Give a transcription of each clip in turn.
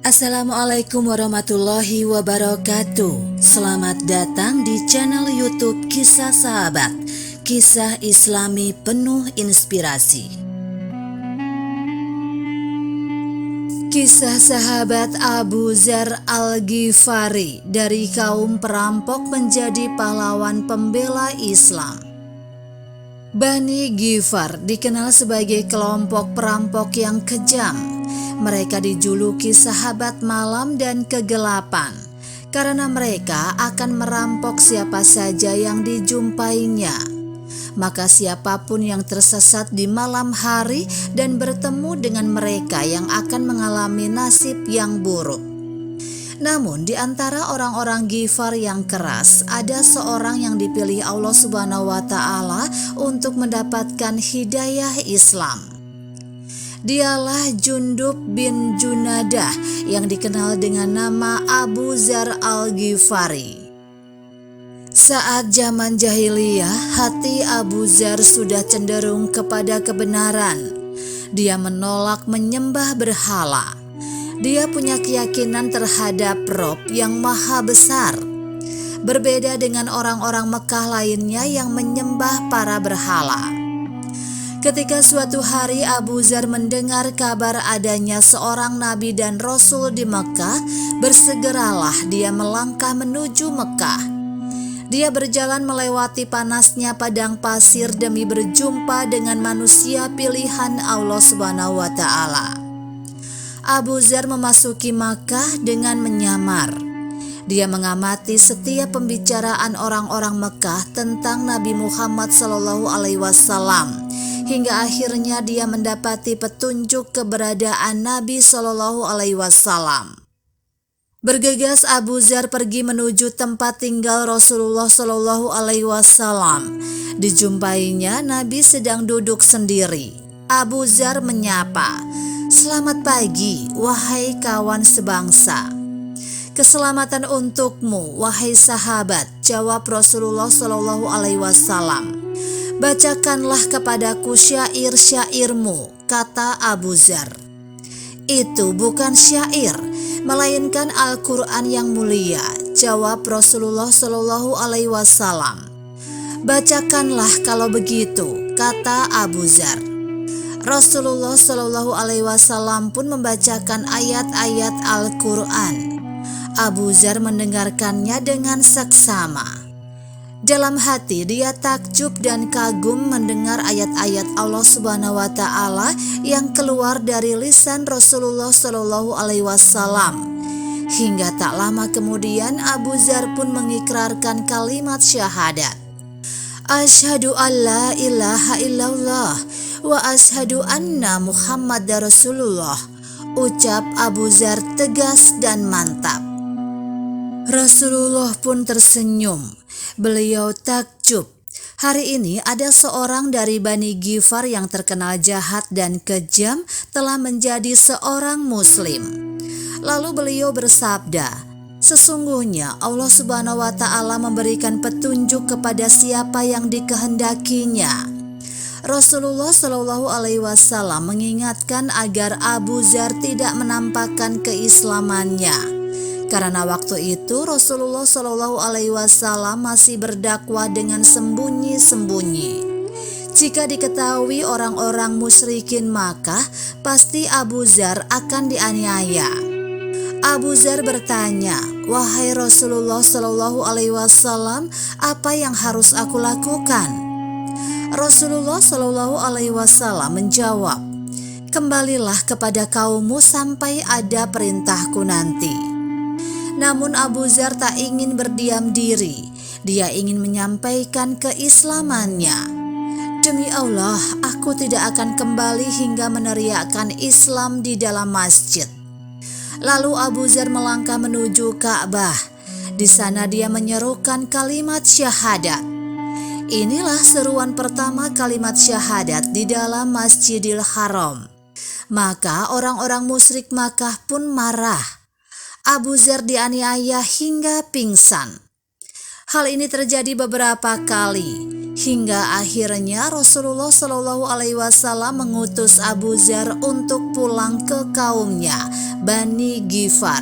Assalamualaikum warahmatullahi wabarakatuh. Selamat datang di channel YouTube Kisah Sahabat, kisah Islami penuh inspirasi. Kisah sahabat Abu Dzar Al-Ghifari dari kaum perampok menjadi pahlawan pembela Islam. Bani Ghifar dikenal sebagai kelompok perampok yang kejam. Mereka dijuluki sahabat malam dan kegelapan karena mereka akan merampok siapa saja yang dijumpainya. Maka siapapun yang tersesat di malam hari dan bertemu dengan mereka yang akan mengalami nasib yang buruk. Namun di antara orang-orang Ghifar yang keras, ada seorang yang dipilih Allah Subhanahu wa Ta'ala untuk mendapatkan hidayah Islam. Dialah Jundub bin Junadah yang dikenal dengan nama Abu Dzar Al-Ghifari. Saat zaman jahiliyah, hati Abu Dzar sudah cenderung kepada kebenaran. Dia menolak menyembah berhala. Dia punya keyakinan terhadap Rob yang maha besar. Berbeda dengan orang-orang Mekah lainnya yang menyembah para berhala. Ketika suatu hari Abu Dzar mendengar kabar adanya seorang nabi dan rasul di Mekah, bersegeralah dia melangkah menuju Mekah. Dia berjalan melewati panasnya padang pasir demi berjumpa dengan manusia pilihan Allah Subhanahu wa Ta'ala. Abu Dzar memasuki Makkah dengan menyamar. Dia mengamati setiap pembicaraan orang-orang Mekah tentang Nabi Muhammad SAW. Hingga akhirnya dia mendapati petunjuk keberadaan Nabi SAW. Bergegas Abu Dzar pergi menuju tempat tinggal Rasulullah SAW. Dijumpainya Nabi sedang duduk sendiri. Abu Dzar menyapa, "Selamat pagi, wahai kawan sebangsa." "Keselamatan untukmu, wahai sahabat," jawab Rasulullah SAW. "Bacakanlah kepadaku syair-syairmu," kata Abu Dzar. "Itu bukan syair, melainkan Al-Quran yang mulia," jawab Rasulullah SAW. "Bacakanlah kalau begitu," kata Abu Dzar. Rasulullah SAW pun membacakan ayat-ayat Al-Quran. Abu Dzar mendengarkannya dengan seksama. Dalam hati dia takjub dan kagum mendengar ayat-ayat Allah Subhanahu wa Ta'ala yang keluar dari lisan Rasulullah SAW. Hingga tak lama kemudian Abu Dzar pun mengikrarkan kalimat syahadat. "Asyhadu an la ilaha illallah wa asyhadu anna Muhammadar Rasulullah," ucap Abu Dzar tegas dan mantap. Rasulullah pun tersenyum. Beliau takjub. Hari ini ada seorang dari Bani Ghifar yang terkenal jahat dan kejam telah menjadi seorang muslim. Lalu beliau bersabda, "Sesungguhnya Allah Subhanahu wa Ta'ala memberikan petunjuk kepada siapa yang dikehendakinya." Rasulullah SAW mengingatkan agar Abu Dzar tidak menampakkan keislamannya. Karena waktu itu Rasulullah SAW masih berdakwah dengan sembunyi-sembunyi. Jika diketahui orang-orang musyrikin Makkah, pasti Abu Dzar akan dianiaya. Abu Dzar bertanya, "Wahai Rasulullah SAW, apa yang harus aku lakukan?" Rasulullah SAW menjawab, "Kembalilah kepada kaummu sampai ada perintahku nanti." Namun Abu Dzar tak ingin berdiam diri. Dia ingin menyampaikan keislamannya. "Demi Allah, aku tidak akan kembali hingga meneriakkan Islam di dalam masjid." Lalu Abu Dzar melangkah menuju Ka'bah. Di sana dia menyerukan kalimat syahadat. Inilah seruan pertama kalimat syahadat di dalam Masjidil Haram. Maka orang-orang musyrik Makkah pun marah. Abu Dzar dianiaya hingga pingsan. Hal ini terjadi beberapa kali. Hingga akhirnya Rasulullah Shallallahu Alaihi Wasallam mengutus Abu Dzar untuk pulang ke kaumnya, Bani Ghifar.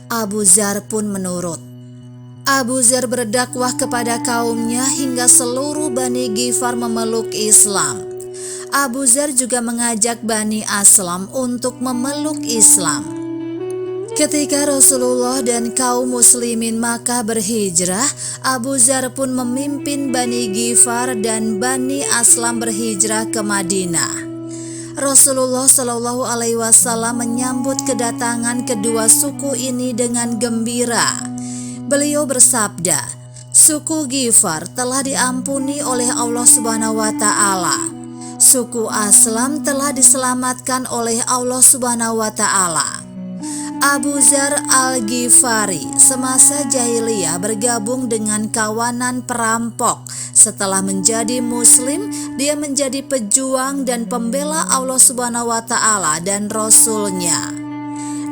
Abu Dzar pun menurut. Abu Dzar berdakwah kepada kaumnya hingga seluruh Bani Ghifar memeluk Islam. Abu Dzar juga mengajak Bani Aslam untuk memeluk Islam. Ketika Rasulullah dan kaum muslimin Makkah berhijrah, Abu Dzar pun memimpin Bani Ghifar dan Bani Aslam berhijrah ke Madinah. Rasulullah Shallallahu Alaihi Wasallam menyambut kedatangan kedua suku ini dengan gembira. Beliau bersabda, suku Ghifar telah diampuni oleh Allah Subhanahu wa Ta'ala. Suku Aslam telah diselamatkan oleh Allah Subhanahu wa Ta'ala. Abu Dzar Al-Ghifari semasa jahiliyah bergabung dengan kawanan perampok. Setelah menjadi muslim, dia menjadi pejuang dan pembela Allah Subhanahu wa Ta'ala dan Rasul-Nya.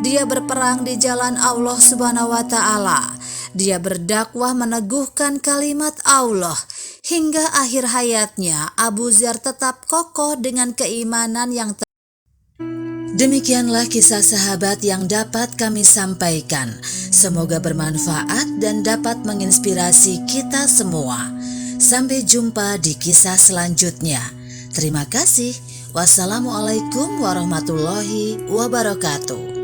Dia berperang di jalan Allah Subhanahu wa Ta'ala. Dia berdakwah meneguhkan kalimat Allah. Hingga akhir hayatnya, Abu Dzar tetap kokoh dengan keimanan yang Demikianlah kisah sahabat yang dapat kami sampaikan. Semoga bermanfaat dan dapat menginspirasi kita semua. Sampai jumpa di kisah selanjutnya. Terima kasih. Wassalamualaikum warahmatullahi wabarakatuh.